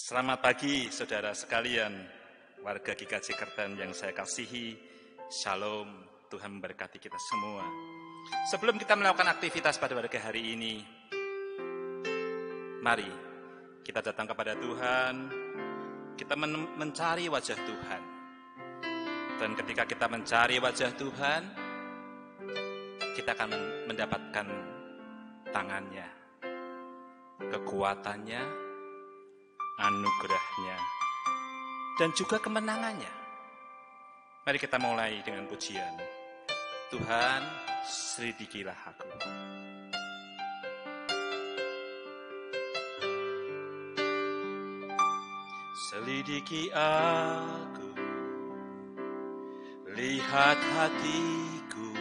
Selamat pagi saudara sekalian, warga GKJ Kerten yang saya kasihi. Shalom, Tuhan memberkati kita semua. Sebelum kita melakukan aktivitas pada hari ini, mari kita datang kepada Tuhan, kita mencari wajah Tuhan. Dan ketika kita mencari wajah Tuhan, kita akan mendapatkan tangannya, kekuatannya, anugerahnya, dan juga kemenangannya. Mari kita mulai dengan pujian. Tuhan, selidikilah aku. Selidiki aku, lihat hatiku,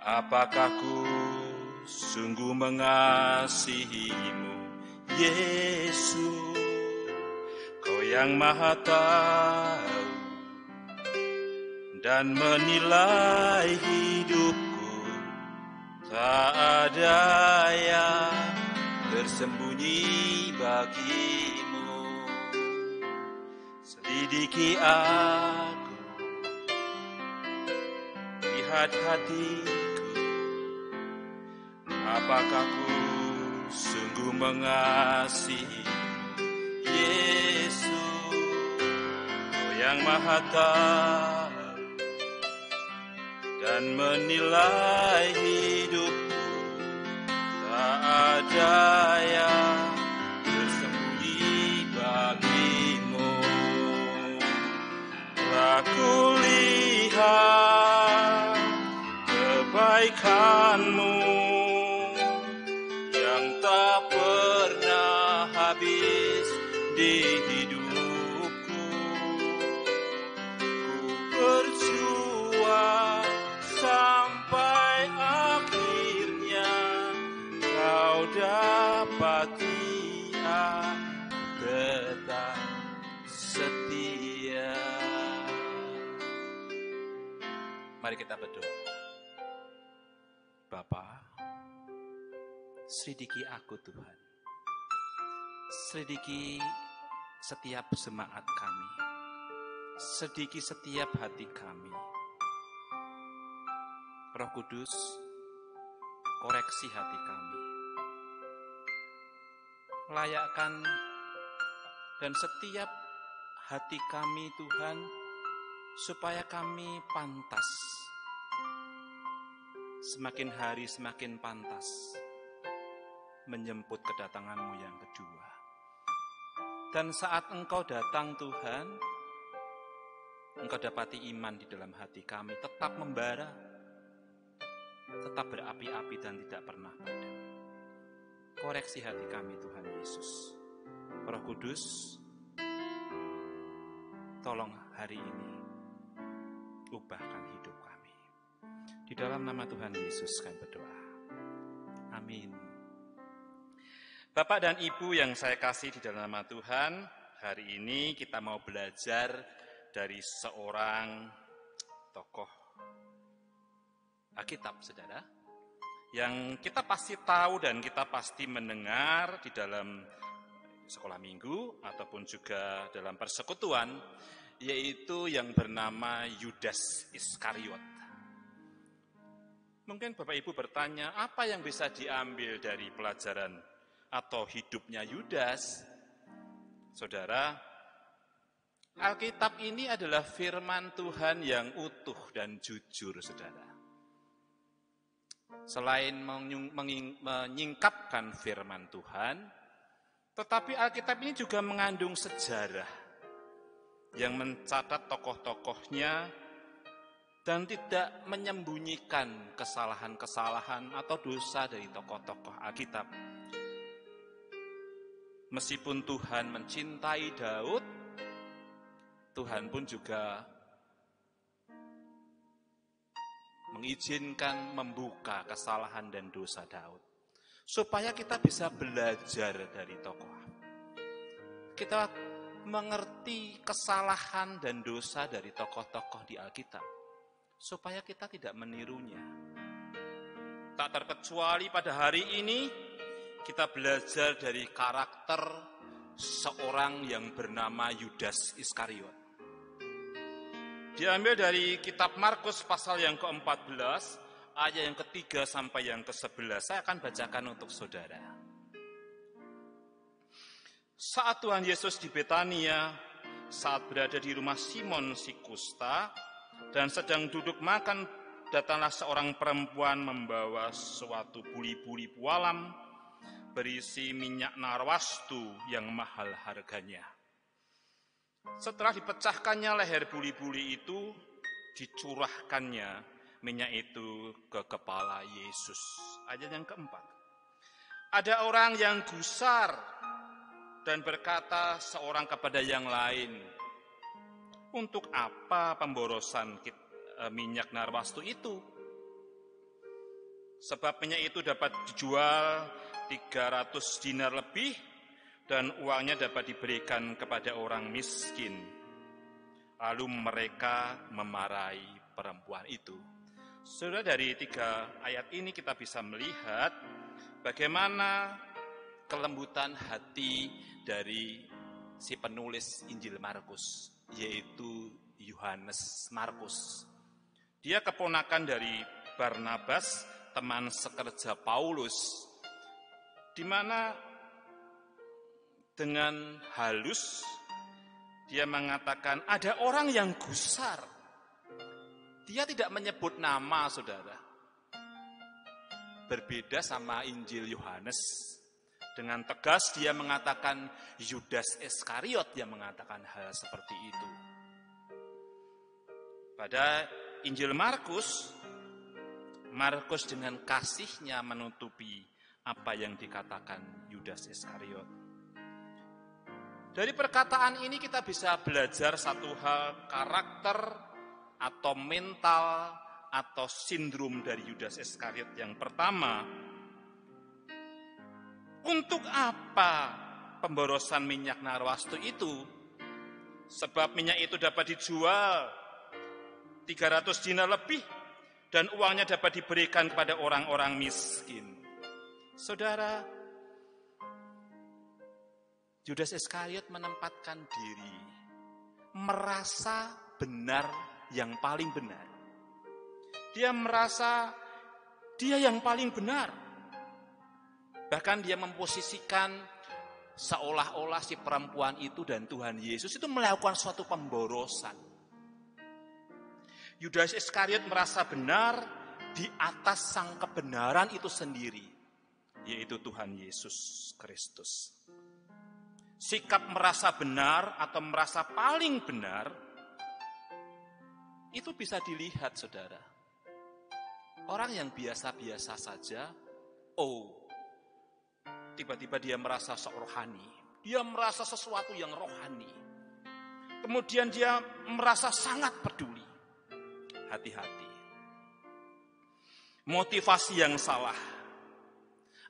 apakah ku sungguh mengasihimu, Yesus, Kau yang Maha Tahu dan menilai hidupku. Tak ada yang tersembunyi bagimu. Selidiki aku, lihat hatiku, apakah ku sungguh mengasihi Yesus, Kau yang Maha Tahu dan menilai hidupku. Tak ada yang tersembunyi bagimu. Aku lihat kebaikan-Mu yang tak pernah habis di hidupku. Ku berjuang sampai akhirnya Kau dapati aku tetap setia. Mari kita berdoa. Bapa, selidiki aku Tuhan. Selidiki setiap semangat kami. Selidiki setiap hati kami. Roh Kudus, koreksi hati kami. Layakkan dan setiap hati kami Tuhan, supaya kami pantas. Semakin hari semakin pantas menyambut kedatangan-Mu yang kedua. Dan saat Engkau datang Tuhan, Engkau dapati iman di dalam hati kami tetap membara, tetap berapi-api dan tidak pernah padam. Koreksi hati kami Tuhan Yesus. Roh Kudus, tolong hari ini ubahkan hidup kami. Di dalam nama Tuhan Yesus kami berdoa. Amin. Bapak dan Ibu yang saya kasih di dalam nama Tuhan, hari ini kita mau belajar dari seorang tokoh Alkitab, saudara, yang kita pasti tahu dan kita pasti mendengar di dalam sekolah minggu ataupun juga dalam persekutuan, yaitu yang bernama Yudas Iskariot. Mungkin Bapak Ibu bertanya, apa yang bisa diambil dari pelajaran atau hidupnya Yudas? Saudara, Alkitab ini adalah firman Tuhan yang utuh dan jujur, saudara. Selain menyingkapkan firman Tuhan, tetapi Alkitab ini juga mengandung sejarah yang mencatat tokoh-tokohnya dan tidak menyembunyikan kesalahan-kesalahan atau dosa dari tokoh-tokoh Alkitab. Meskipun Tuhan mencintai Daud, Tuhan pun juga mengizinkan membuka kesalahan dan dosa Daud, supaya kita bisa belajar dari tokoh. Kita mengerti kesalahan dan dosa dari tokoh-tokoh di Alkitab, supaya kita tidak menirunya. Tak terkecuali pada hari ini, kita belajar dari karakter seorang yang bernama Yudas Iskariot. Diambil dari kitab Markus pasal yang ke-14, ayat yang ke-3 sampai yang ke-11. Saya akan bacakan untuk saudara. Saat Tuhan Yesus di Betania, saat berada di rumah Simon si Kusta, dan sedang duduk makan, datanglah seorang perempuan membawa suatu buli-buli pualam berisi minyak narwastu yang mahal harganya. Setelah dipecahkannya leher buli-buli itu, dicurahkannya minyak itu ke kepala Yesus. Ayat yang keempat. Ada orang yang gusar dan berkata seorang kepada yang lain, untuk apa pemborosan minyak narwastu itu? Sebab minyak itu dapat dijual 300 dinar lebih dan uangnya dapat diberikan kepada orang miskin. Lalu mereka memarahi perempuan itu. Saudara, dari 3 ayat ini kita bisa melihat bagaimana kelembutan hati dari si penulis Injil Markus, yaitu Yohanes Markus. Dia keponakan dari Barnabas, teman sekerja Paulus, di mana dengan halus dia mengatakan ada orang yang gusar. Dia tidak menyebut nama, saudara. Berbeda sama Injil Yohanes. Dengan tegas dia mengatakan Yudas Iskariot yang mengatakan hal seperti itu. Pada Injil Markus dengan kasihnya menutupi apa yang dikatakan Yudas Iskariot. Dari perkataan ini kita bisa belajar satu hal, karakter atau mental atau sindrom dari Yudas Iskariot. Yang pertama, untuk apa pemborosan minyak narwastu itu? Sebab minyak itu dapat dijual 300 dinar lebih dan uangnya dapat diberikan kepada orang-orang miskin. Saudara, Yudas Iskariot menempatkan diri, merasa benar yang paling benar. Dia merasa dia yang paling benar. Bahkan dia memposisikan seolah-olah si perempuan itu dan Tuhan Yesus itu melakukan suatu pemborosan. Yudas Iskariot merasa benar di atas sang kebenaran itu sendiri, yaitu Tuhan Yesus Kristus. Sikap merasa benar atau merasa paling benar itu bisa dilihat, saudara. Orang yang biasa-biasa saja, tiba-tiba dia merasa rohani. Dia merasa sesuatu yang rohani. Kemudian dia merasa sangat peduli. Hati-hati. Motivasi yang salah,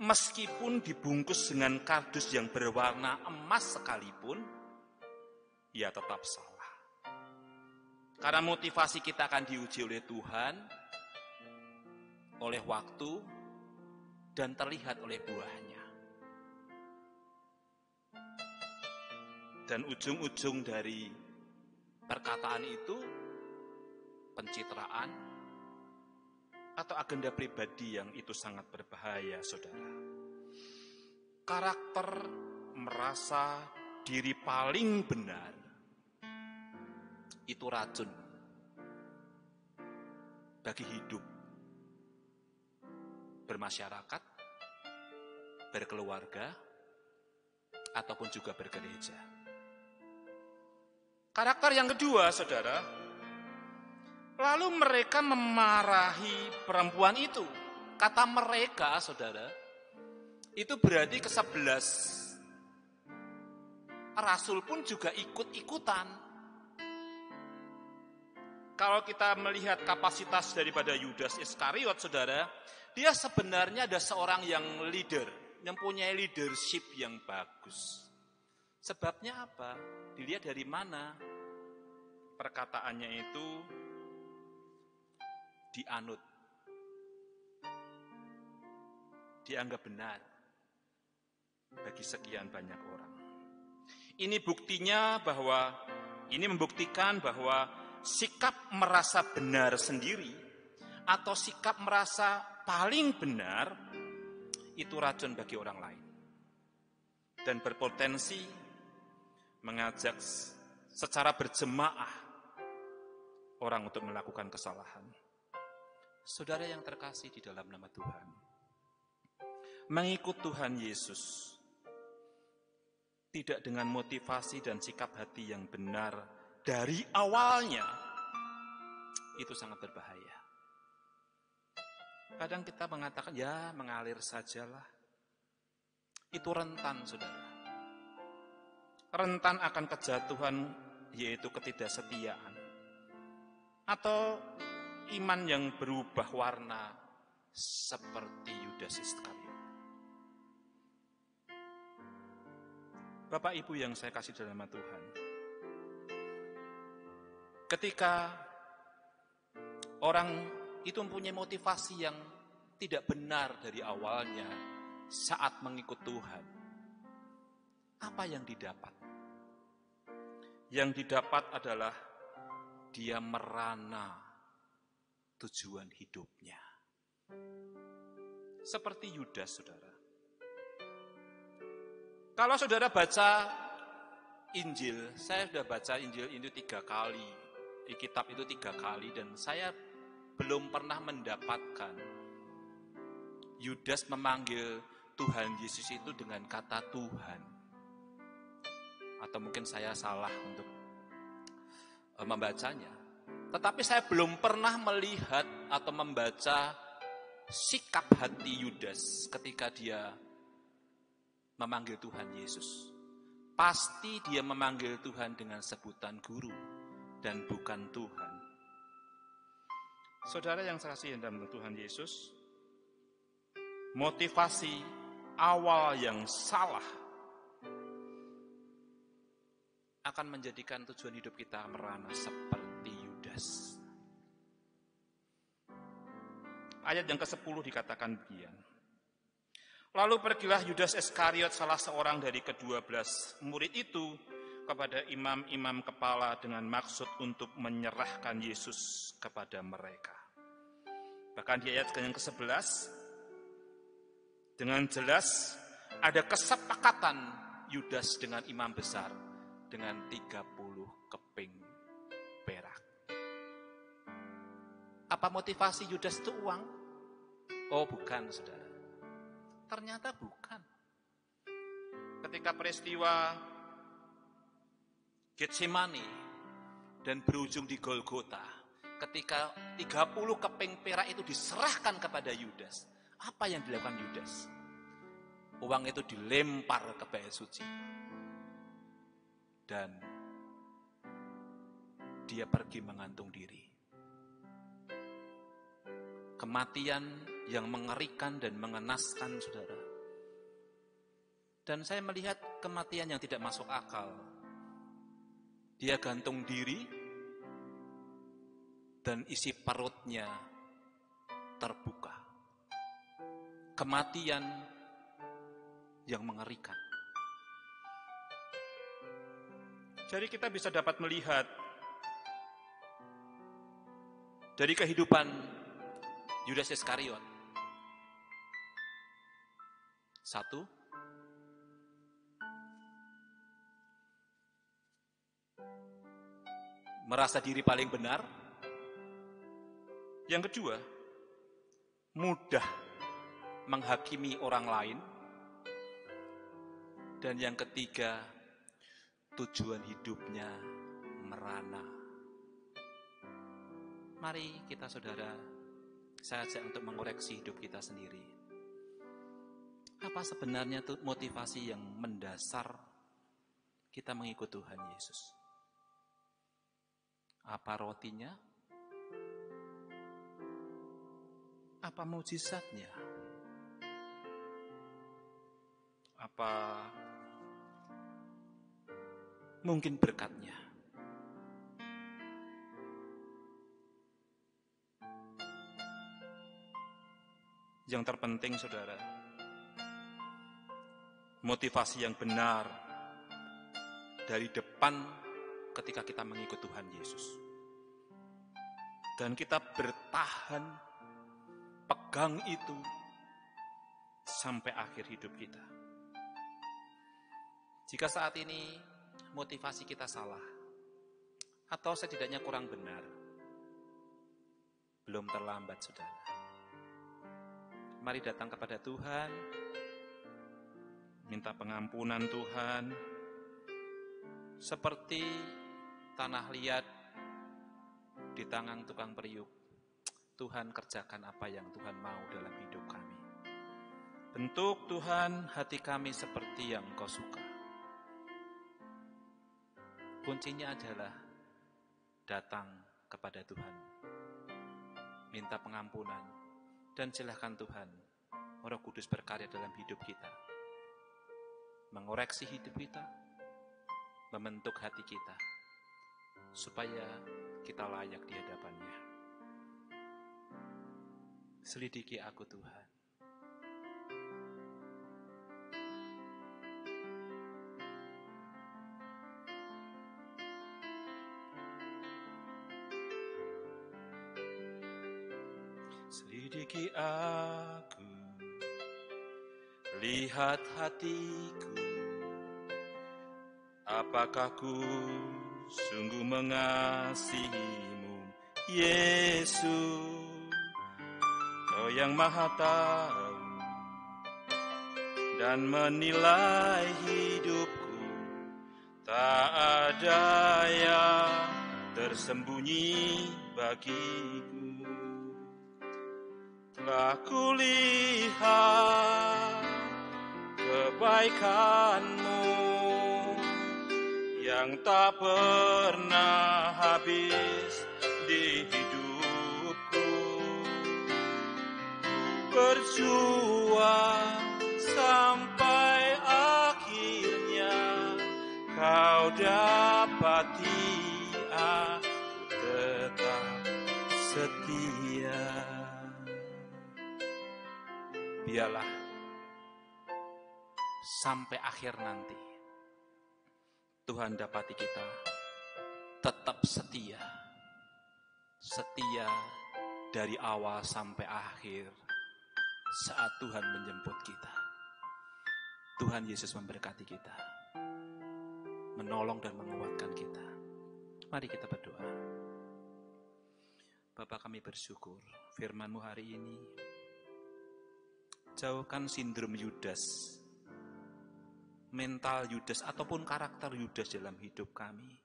meskipun dibungkus dengan kardus yang berwarna emas sekalipun, ia tetap salah. Karena motivasi kita akan diuji oleh Tuhan, oleh waktu, dan terlihat oleh buahnya. Dan ujung-ujung dari perkataan itu, pencitraan atau agenda pribadi yang itu sangat berbahaya, saudara. Karakter merasa diri paling benar itu racun bagi hidup bermasyarakat, berkeluarga, ataupun juga bergereja. Karakter yang kedua, saudara, lalu mereka memarahi perempuan itu. Kata mereka, saudara, itu berarti ke-11 rasul pun juga ikut-ikutan. Kalau kita melihat kapasitas daripada Yudas Iskariot, saudara, dia sebenarnya ada seorang yang leader, yang punya leadership yang bagus. Sebabnya apa? Dilihat dari mana perkataannya itu dianut, dianggap benar bagi sekian banyak orang. Ini membuktikan bahwa sikap merasa benar sendiri atau sikap merasa paling benar itu racun bagi orang lain dan berpotensi mengajak secara berjemaah orang untuk melakukan kesalahan. Saudara yang terkasih di dalam nama Tuhan, mengikut Tuhan Yesus tidak dengan motivasi dan sikap hati yang benar dari awalnya, itu sangat berbahaya. Kadang kita mengatakan, ya mengalir sajalah. Itu rentan, saudara. Rentan akan kejatuhan, yaitu ketidaksetiaan. Atau iman yang berubah warna seperti Yudas Iskariot. Bapak Ibu yang saya kasih dalam nama Tuhan, ketika orang itu mempunyai motivasi yang tidak benar dari awalnya saat mengikut Tuhan, apa yang didapat? Yang didapat adalah dia merana tujuan hidupnya. Seperti Yudas, saudara. Kalau saudara baca Injil, saya sudah baca Injil itu 3 kali, di kitab itu 3 kali, dan saya belum pernah mendapatkan Yudas memanggil Tuhan Yesus itu dengan kata Tuhan. Atau mungkin saya salah untuk membacanya. Tetapi saya belum pernah melihat atau membaca sikap hati Yudas ketika dia memanggil Tuhan Yesus. Pasti dia memanggil Tuhan dengan sebutan guru dan bukan Tuhan. Saudara yang saya kasihi dalam Tuhan Yesus, motivasi awal yang salah akan menjadikan tujuan hidup kita merana seperti Yudas. Ayat yang ke-10 dikatakan begini. Lalu pergilah Yudas Iskariot, salah seorang dari ke-12 murid itu, kepada imam-imam kepala dengan maksud untuk menyerahkan Yesus kepada mereka. Bahkan di ayat yang ke-11, dengan jelas ada kesepakatan Yudas dengan imam besar dengan 30 keping perak. Apa motivasi Yudas itu uang? Oh bukan, saudara. Ternyata bukan. Ketika peristiwa Getsemani dan berujung di Golgota, ketika 30 keping perak itu diserahkan kepada Yudas, apa yang dilakukan Yudas? Uang itu dilempar ke bait suci. Dan dia pergi mengantung diri. Kematian yang mengerikan dan mengenaskan, saudara. Dan saya melihat kematian yang tidak masuk akal. Dia gantung diri dan isi perutnya terbuka. Kematian yang mengerikan. Jadi kita bisa dapat melihat dari kehidupan Yudas Iskariot. 1, merasa diri paling benar. Yang kedua, mudah menghakimi orang lain. Dan yang ketiga, tujuan hidupnya merana. Mari kita, saudara, saya ajak untuk mengoreksi hidup kita sendiri. Apa sebenarnya motivasi yang mendasar kita mengikut Tuhan Yesus? Apa rotinya? Apa mujizatnya? Apa mungkin berkatnya? Yang terpenting, saudara, motivasi yang benar dari depan ketika kita mengikut Tuhan Yesus. Dan kita bertahan, pegang itu sampai akhir hidup kita. Jika saat ini motivasi kita salah, atau setidaknya kurang benar, belum terlambat, saudara. Mari datang kepada Tuhan, minta pengampunan Tuhan, seperti tanah liat di tangan tukang periuk. Tuhan, kerjakan apa yang Tuhan mau dalam hidup kami. Bentuk Tuhan hati kami seperti yang Engkau suka. Kuncinya adalah datang kepada Tuhan, minta pengampunan, dan silakan Tuhan, Roh Kudus berkarya dalam hidup kita, mengoreksi hidup kita, membentuk hati kita, supaya kita layak di hadapan-Nya. Selidiki aku, Tuhan. Selidiki aku, lihat hatiku, apakah ku sungguh mengasihimu, Yesus, Kau yang Maha Tahu dan menilai hidupku, tak ada yang tersembunyi bagiku. Telah kulihat kebaikan-Mu yang tak pernah habis di hidupku. Berjuang sampai akhirnya Kau dapati aku tetap setia. Biarlah sampai akhir nanti Tuhan dapati kita tetap setia. Setia dari awal sampai akhir saat Tuhan menjemput kita. Tuhan Yesus memberkati kita, menolong dan menguatkan kita. Mari kita berdoa. Bapa, kami bersyukur firman-Mu hari ini. Jauhkan sindrom Yudas, mental Yudas ataupun karakter Yudas dalam hidup kami.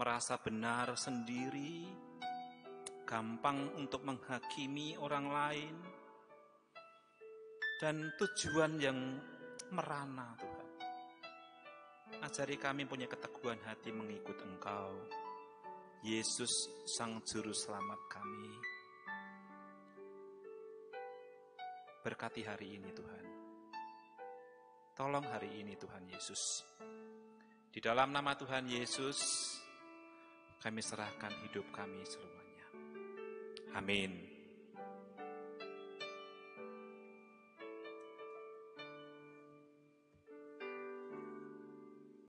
Merasa benar sendiri, gampang untuk menghakimi orang lain, dan tujuan yang merana, Tuhan. Ajari kami punya keteguhan hati mengikut Engkau, Yesus Sang Juru Selamat kami. Berkati hari ini, Tuhan. Tolong hari ini, Tuhan Yesus. Di dalam nama Tuhan Yesus, kami serahkan hidup kami seluruhnya. Amin.